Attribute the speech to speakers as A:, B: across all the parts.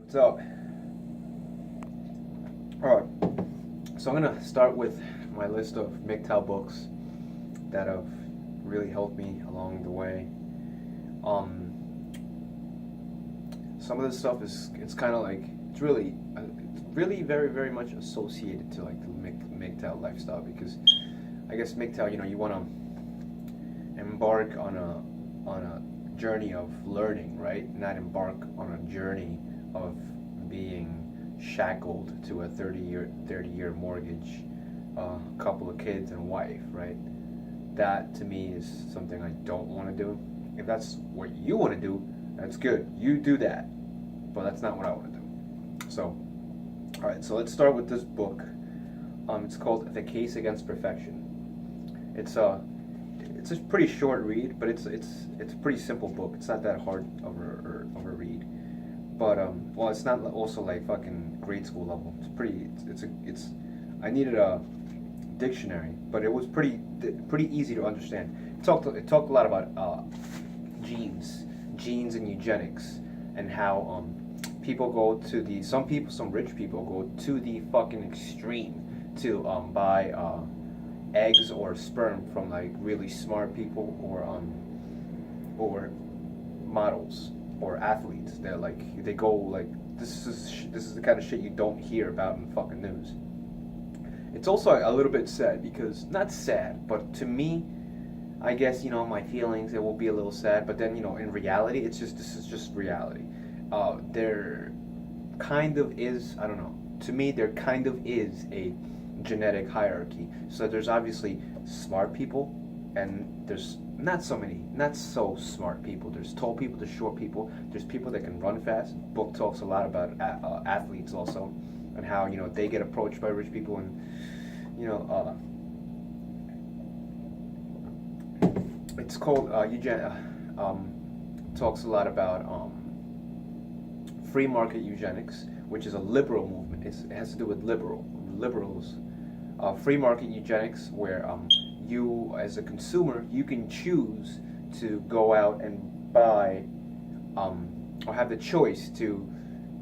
A: So, alright. So I'm gonna start with my list of MGTOW books that have really helped me along the way. Um, some of this stuff it's kind of like it's really very very much associated to like the MGTOW lifestyle because I guess MGTOW, you want to embark on a journey of learning, right? Not embark on a journey of being shackled to a 30-year mortgage, a couple of kids and wife, right? That to me is something I don't want to do. If that's what you want to do, that's good. You do that, but that's not what I want to do. So, all right. So let's start with this book. It's called The Case Against Perfection. It's a pretty short read, but it's a pretty simple book. It's not that hard of a read. But well, it's not also like fucking grade school level. It's pretty. It's. I needed a dictionary, but it was pretty easy to understand. It talked a lot about genes and eugenics, and how people go to some rich people go to the fucking extreme to buy eggs or sperm from like really smart people or models or athletes. They go like this is the kind of shit you don't hear about in fucking news. It's also a little bit sad because not sad, but to me, I guess my feelings it will be a little sad, but then in reality, this is just reality. There kind of is I don't know. To me, there kind of is a genetic hierarchy. So there's obviously smart people, and there's not so smart people. There's tall people, there's short people, there's people that can run fast. The book talks a lot about athletes also, and how they get approached by rich people, and it's called talks a lot about free market eugenics, which is a liberal movement. It has to do with liberals. Free market eugenics, where you as a consumer you can choose to go out and buy or have the choice to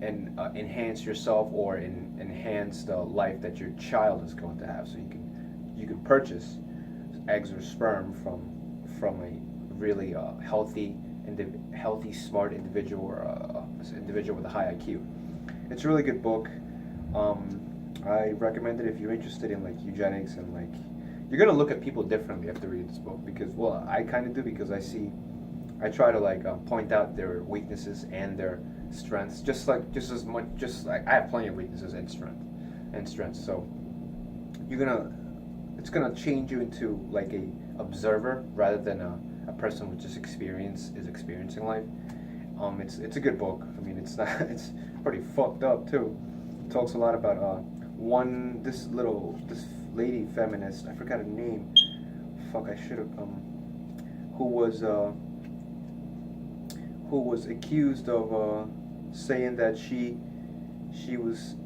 A: enhance yourself or enhance the life that your child is going to have. So you can purchase eggs or sperm from a really healthy, smart individual, or individual with a high IQ. It's a really good book. I recommend it if you're interested in like eugenics, and like you're gonna look at people differently after reading this book, because well, I kind of do, because I try to like point out their weaknesses and their strengths, just like I have plenty of weaknesses and strengths. So it's gonna change you into like a observer rather than a person with just experiencing life. It's a good book. I mean, it's not it's pretty fucked up too. It talks a lot about this lady feminist. I forgot her name. Fuck, I should have who was accused of saying that she was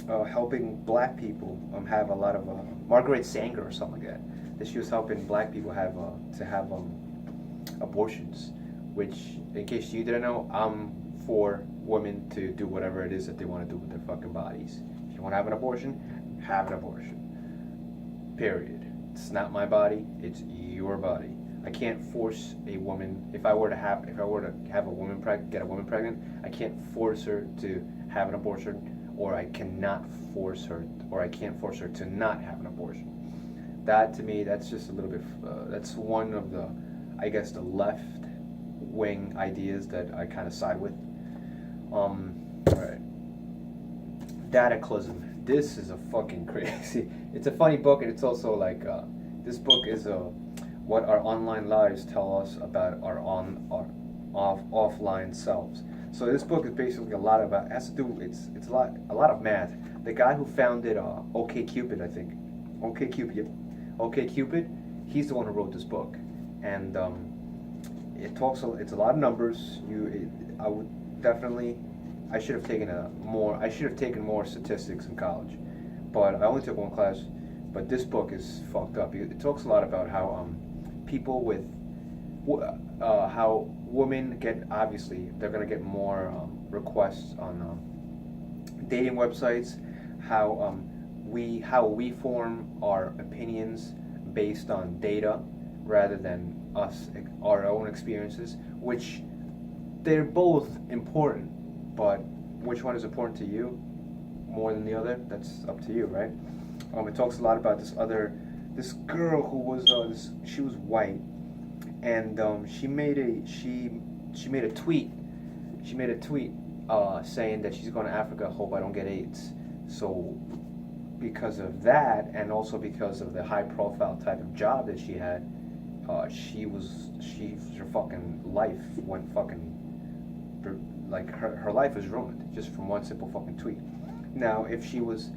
A: helping black people have a lot of Margaret Sanger or something like that. That she was helping black people have abortions. Which, in case you didn't know, I'm for women to do whatever it is that they want to do with their fucking bodies. If you want to have an abortion, have an abortion. Period. It's not my body. It's your body. I can't force a woman. If I were to have a woman get a woman pregnant, I can't force her to have an abortion, or I can't force her to not have an abortion. That to me, that's just a little bit. That's one of the, I guess, the left wing ideas that I kind of side with. All right. Dataclysm. This is a fucking crazy. It's a funny book, and it's also like this book is what our online lives tell us about our offline selves. So this book is basically a lot about has to do. It's a lot of math. The guy who founded OkCupid, I think, OkCupid, he's the one who wrote this book, and it's a lot of numbers. I would definitely. I should have taken more statistics in college, but I only took one class. But this book is fucked up. It talks a lot about how people with how women get, obviously they're gonna get more requests on dating websites, how we form our opinions based on data rather than our own experiences, which they're both important, but which one is important to you more than the other? That's up to you, right? It talks a lot about this girl who was she was white, and she made a tweet. She made a tweet saying that she's going to Africa. Hope I don't get AIDS. So because of that, and also because of the high profile type of job that she had, her fucking life went fucking, like her life was ruined just from one simple fucking tweet. Now, if she was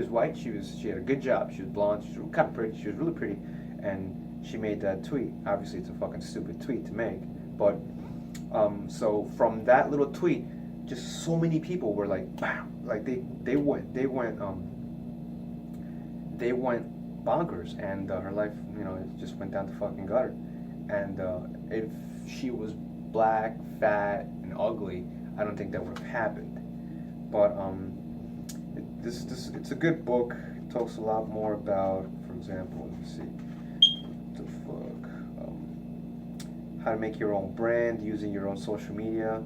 A: white, she had a good job. She was blonde. She was kind of pretty. She was really pretty, and she made that tweet. Obviously, it's a fucking stupid tweet to make, but so from that little tweet, just so many people were like, bam, like they went bonkers, and her life, it just went down the fucking gutter. And if she was black, fat, and ugly, I don't think that would have happened. But it's a good book. It talks a lot more about, for example, let me see, what the fuck, how to make your own brand using your own social media.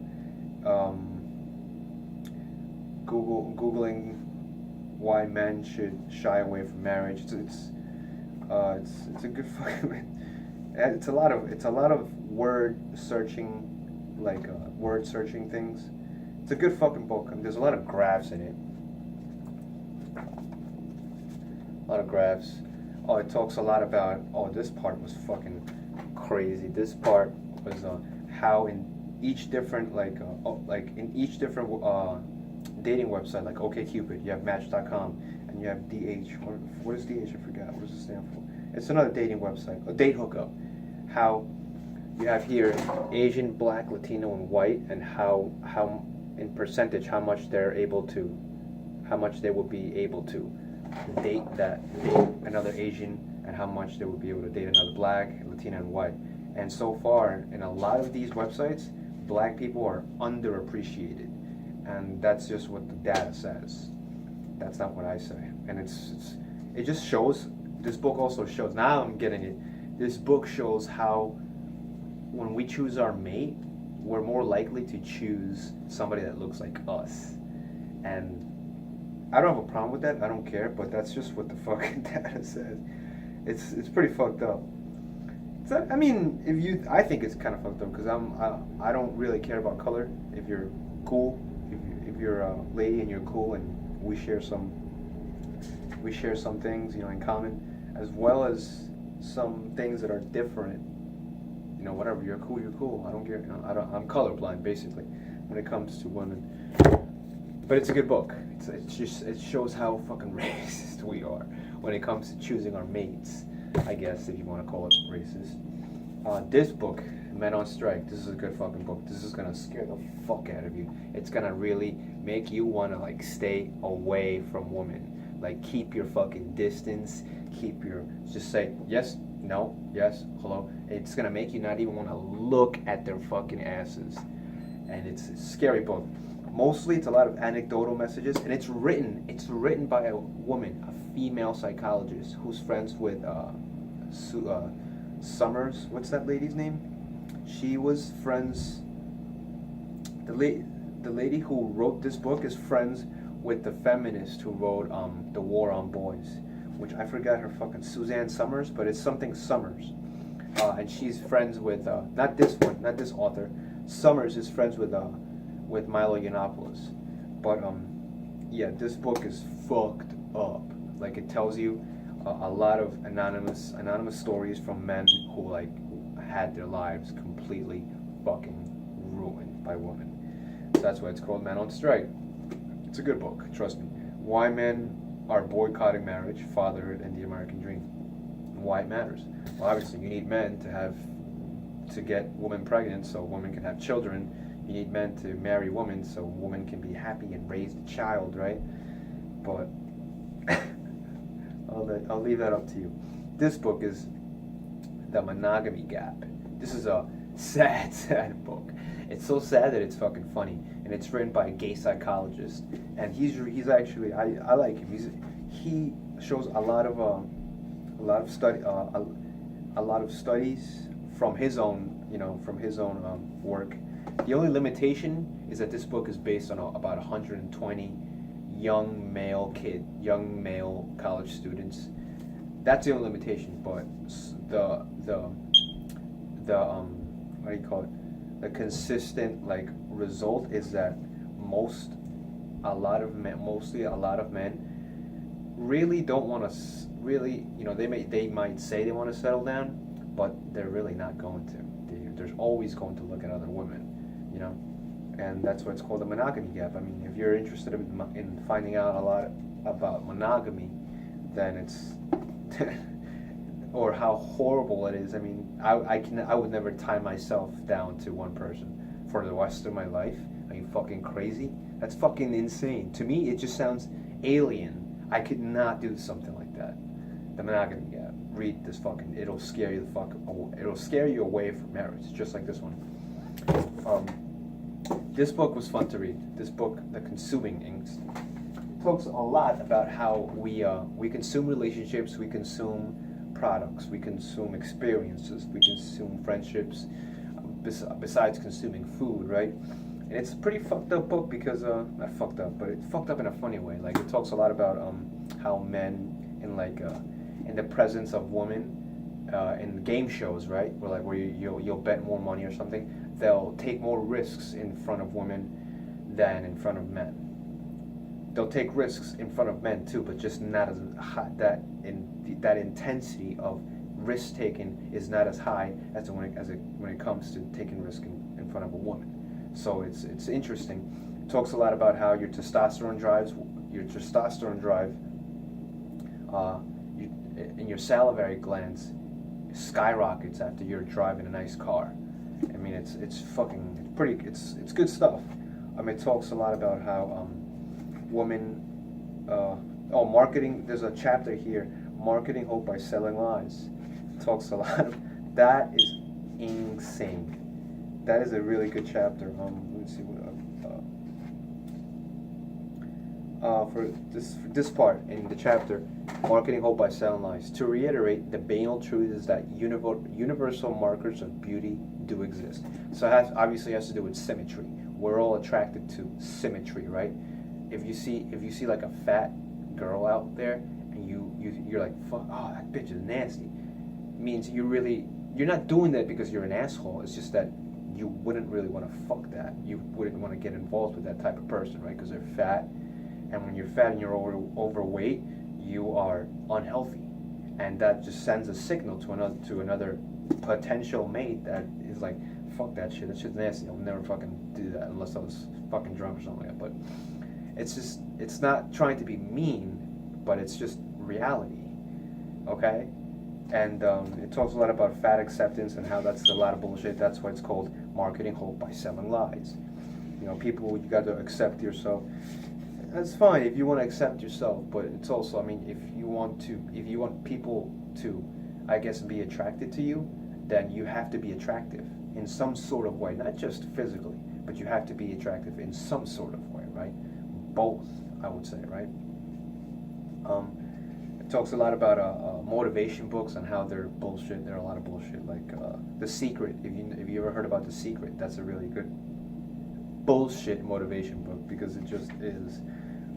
A: Googling why men should shy away from marriage. It's a good fucking. It's a lot of word searching, like word searching things. It's a good fucking book. I mean, there's a lot of graphs in it. A lot of graphs. Oh, it talks a lot about. Oh, this part was fucking crazy. This part was how in each different dating website, like OkCupid, you have Match.com, and you have DH. What is DH? I forgot. What does it stand for? It's another dating website, a date hookup. How you have here Asian, Black, Latino, and white, and how in percentage how much they will be able to date another Asian, and how much they would be able to date another Black, Latino, and white. And so far, in a lot of these websites, Black people are underappreciated. And that's just what the data says. That's not what I say. And it just shows. This book also shows. Now I'm getting it. This book shows how when we choose our mate, we're more likely to choose somebody that looks like us. And I don't have a problem with that. I don't care. But that's just what the fucking data says. It's pretty fucked up. I mean, I think it's kind of fucked up because I don't really care about color. If you're cool. If you're a lady and you're cool, and we share some things, in common, as well as some things that are different. Whatever, you're cool. I don't care. I'm colorblind basically when it comes to women. But it's a good book. It shows how fucking racist we are when it comes to choosing our mates. I guess if you want to call it racist. This book, Men on Strike, this is a good fucking book. This is gonna scare the fuck out of you. It's gonna really make you wanna stay away from women. Keep your fucking distance. Just say yes, no, yes, hello. It's gonna make you not even wanna look at their fucking asses. And it's a scary book. Mostly it's a lot of anecdotal messages, and it's written by a woman, a female psychologist who's friends with Summers. What's that lady's name? She was friends. The lady who wrote this book is friends with the feminist who wrote The War on Boys, which I forgot her fucking Suzanne Summers, but it's something Summers. And she's friends with not this author. Summers is friends with Milo Yiannopoulos. But yeah, this book is fucked up. It tells you a lot of anonymous stories from men who had their lives completely fucking ruined by women. So that's why it's called Men on Strike. It's a good book, trust me. Why men are boycotting marriage, fatherhood, and the American dream. And why it matters. Well, obviously you need men to get women pregnant so women can have children. You need men to marry women so women can be happy and raise the child, right? But I'll leave that up to you. This book is The Monogamy Gap. This is sad book. It's so sad that it's fucking funny, and it's written by a gay psychologist, and he's actually I like him. He shows a lot of a lot of studies from his own work. The only limitation is that this book is based on about 120 young male college students. That's the only limitation, but the what do you call it? The consistent like result is that a lot of men really don't want to they might say they want to settle down, but they're really not going to. They're always going to look at other women, and that's why it's called the monogamy gap. I mean, if you're interested in finding out a lot about monogamy, then it's or how horrible it is. I mean, I would never tie myself down to one person for the rest of my life. Are you fucking crazy? That's fucking insane. To me, it just sounds alien. I could not do something like that. The monogamy gap. Read this fucking. It'll scare you It'll scare you away from marriage, just like this one. This book was fun to read. This book, The Consuming Inks, talks a lot about how we consume relationships, we consume products, we consume experiences, we consume friendships, besides consuming food, right? And it's a pretty fucked up book because not fucked up, but it's fucked up in a funny way. Like, it talks a lot about how men in the presence of women in game shows, right? Where you'll bet more money or something, they'll take more risks in front of women than in front of men. They'll take risks in front of men too, but just not as high. That intensity of risk taking is not as high as when it comes to taking risk in front of a woman. So it's interesting. It talks a lot about how your testosterone drive in your salivary glands skyrockets after you're driving a nice car. I mean, it's good stuff. It talks a lot about how women marketing. There's a chapter here, marketing hope by selling lies. It talks a lot of that. Is insane. That is a really good chapter. Let me see what for this part in the chapter, marketing hope by selling lies. To reiterate, the banal truth is that universal markers of beauty do exist. So it obviously has to do with symmetry. We're all attracted to symmetry, right? If you see like a fat girl out there and you're like, fuck, oh, that bitch is nasty, means you're not doing that because you're an asshole. It's just that you wouldn't really want to fuck that. You wouldn't want to get involved with that type of person, right? Because they're fat, and when you're fat and you're overweight, you are unhealthy, and that just sends a signal to another potential mate that is like, fuck that shit. That shit's nasty. I'll never fucking do that unless I was fucking drunk or something like that. But it's not trying to be mean, but it's just reality, okay? And it talks a lot about fat acceptance and how that's a lot of bullshit. That's why it's called marketing hope by selling lies. People, you got to accept yourself. That's fine if you want to accept yourself, but it's also, if you want people to, I guess, be attracted to you, then you have to be attractive in some sort of way, not just physically, but you have to be attractive in some sort of way, right? Both, I would say, right? It talks a lot about motivation books and how they're bullshit. There are a lot of bullshit, like The Secret. If you ever heard about The Secret, that's a really good bullshit motivation book, because it just is.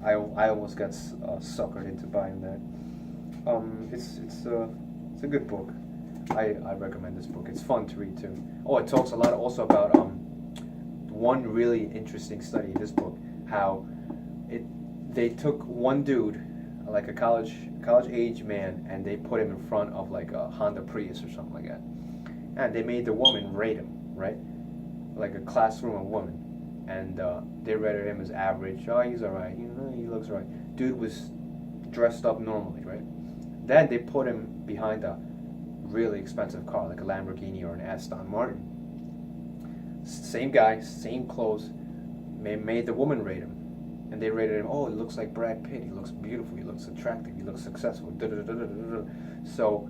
A: I almost got suckered into buying that. It's a good book. I recommend this book. It's fun to read too. Oh, it talks a lot also about one really interesting study in this book, how they took one dude, like a college age man, and they put him in front of like a Honda Prius or something like that, and they made the woman rate him, right, like a classroom of women. And they rated him as average. Oh, he's alright. He looks alright. Dude was dressed up normally, right? Then they put him behind a really expensive car, like a Lamborghini or an Aston Martin. Same guy, same clothes. Made the woman rate him, and they rated him. Oh, he looks like Brad Pitt. He looks beautiful. He looks attractive. He looks successful. So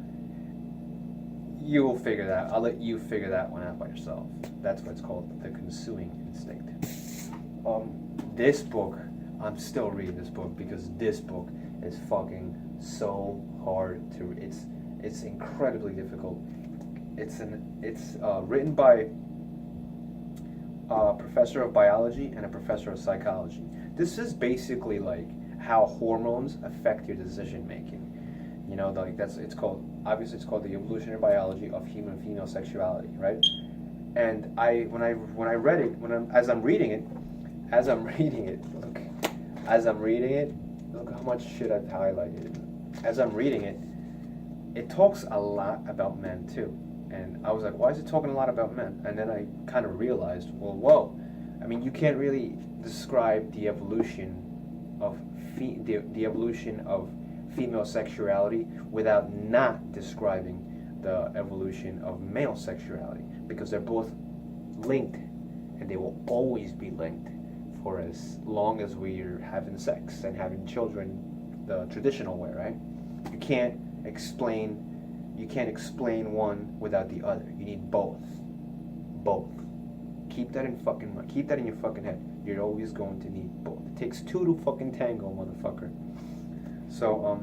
A: You'll figure that. I'll let you figure that one out by yourself. That's what's called the consuming instinct. This book, I'm still reading this book because this book is fucking so hard to read. It's incredibly difficult. It's written by a professor of biology and a professor of psychology. This is basically like how hormones affect your decision making. You know, like it's called the Evolutionary Biology of Human Female Sexuality, right? And when I read it, as I'm reading it, look how much shit I've highlighted. As I'm reading it, it talks a lot about men too. And I was like, why is it talking a lot about men? And then I kind of realized, well, whoa, I mean, you can't really describe the evolution of the evolution of female sexuality without not describing the evolution of male sexuality, because they're both linked, and they will always be linked for as long as we're having sex and having children the traditional way, right? You can't explain one without the other. You need both. Keep that in your fucking head. You're always going to need both. It takes two to fucking tango, motherfucker. So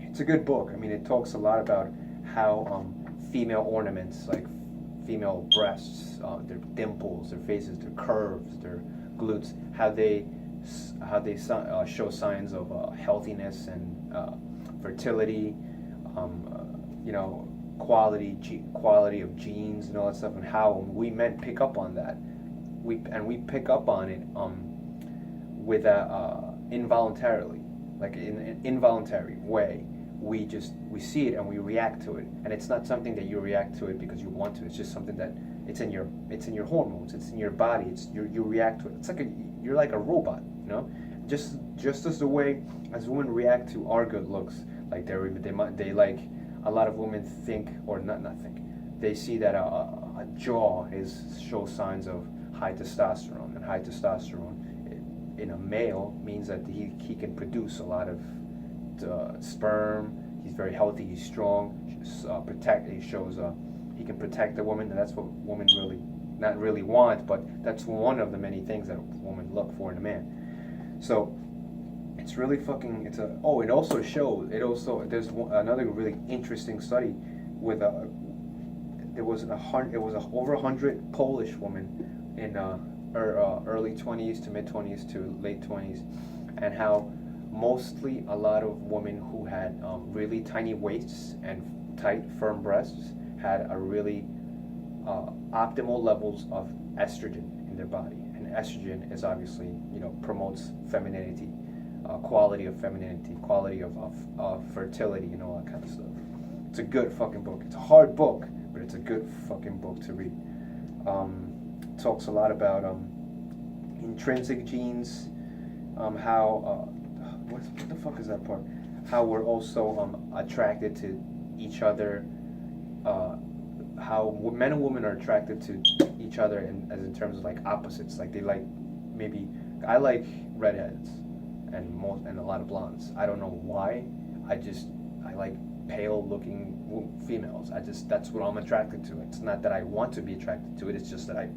A: it's a good book. I mean, it talks a lot about how female ornaments, like female breasts, their dimples, their faces, their curves, their glutes, how they show signs of healthiness and fertility, you know, quality of genes and all that stuff, and how we men pick up on that. We pick up on it with involuntarily, like in an involuntary way. We see it and we react to it, and it's not something that you react to it because you want to. It's just something that it's in your hormones, it's in your body. You react to it. It's like you're like a robot, you know. Just as the way as women react to our good looks, like they like, a lot of women think, or not think, they see that a jaw shows signs of high testosterone, and high testosterone in a male means that he can produce a lot of sperm. He's very healthy. He's strong. He can protect the woman, and that's what women not really want, but that's one of the many things that women look for in a man. So it's really fucking. There's another really interesting study with over 100 Polish women in early 20s to mid 20s to late 20s, and how mostly a lot of women who had really tiny waists and tight, firm breasts had a really optimal levels of estrogen in their body. And estrogen is obviously, you know, promotes femininity, quality of femininity, quality of fertility, and all that kind of stuff. It's a good fucking book. It's a hard book, but it's a good fucking book to read. Talks a lot about intrinsic genes, how what the fuck is that part? How we're also attracted to each other. How men and women are attracted to each other in terms of like opposites. Like they like, maybe I like redheads and a lot of blondes. I don't know why. I like pale looking females. That's what I'm attracted to. It's not that I want to be attracted to it. It's just that I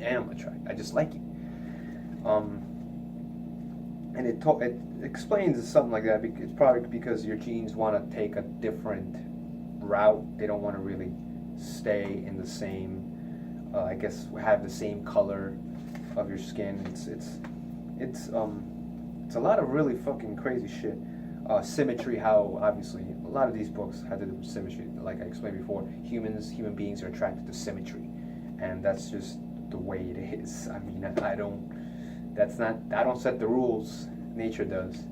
A: am attracted. I just like it. And it explains something like that. It's probably because your genes want to take a different route. They don't want to really stay in the same, I guess, have the same color of your skin. It's a lot of really fucking crazy shit. Symmetry, how obviously a lot of these books have to do with symmetry. Like I explained before, human beings are attracted to symmetry, and that's just the way it is. I mean, I don't set the rules. Nature does.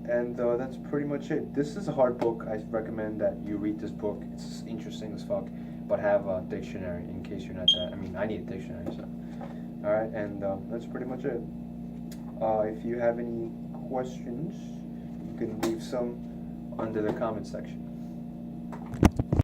A: And that's pretty much it. This is a hard book. I recommend that you read this book. It's interesting as fuck, but have a dictionary in case you're not that. I mean, I need a dictionary, so. All right, and that's pretty much it. If you have any questions, you can leave some under the comment section.